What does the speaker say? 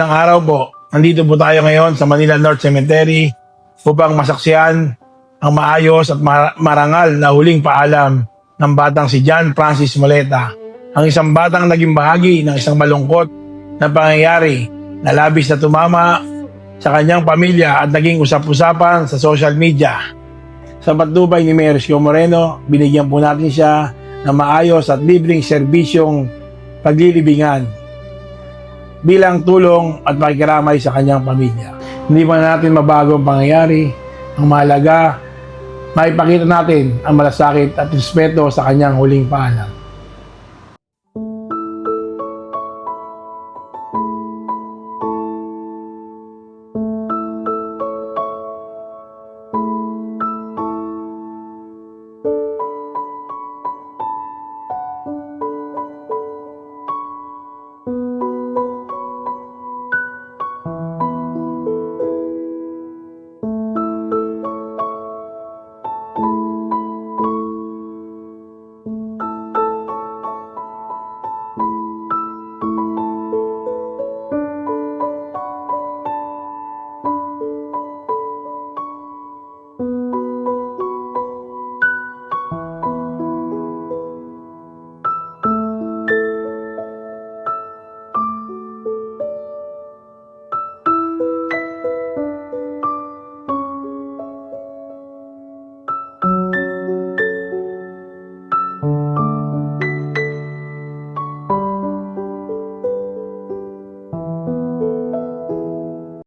Isang araw po, nandito po tayo ngayon sa Manila North Cemetery upang masaksihan ang maayos at marangal na huling paalam ng batang si John Francis Moleta, ang isang batang naging bahagi ng isang malungkot na pangyayari na labis na tumama sa kanyang pamilya at naging usap-usapan sa social media. Sa patnubay ni Mayor Isko Moreno, binigyan po natin siya ng maayos at libreng serbisyong paglilibingan bilang tulong at pakikiramay sa kanyang pamilya. Hindi pa natin mabago ang pangyayari. Ang mahalaga, maipakita natin ang malasakit at respeto sa kanyang huling paalam.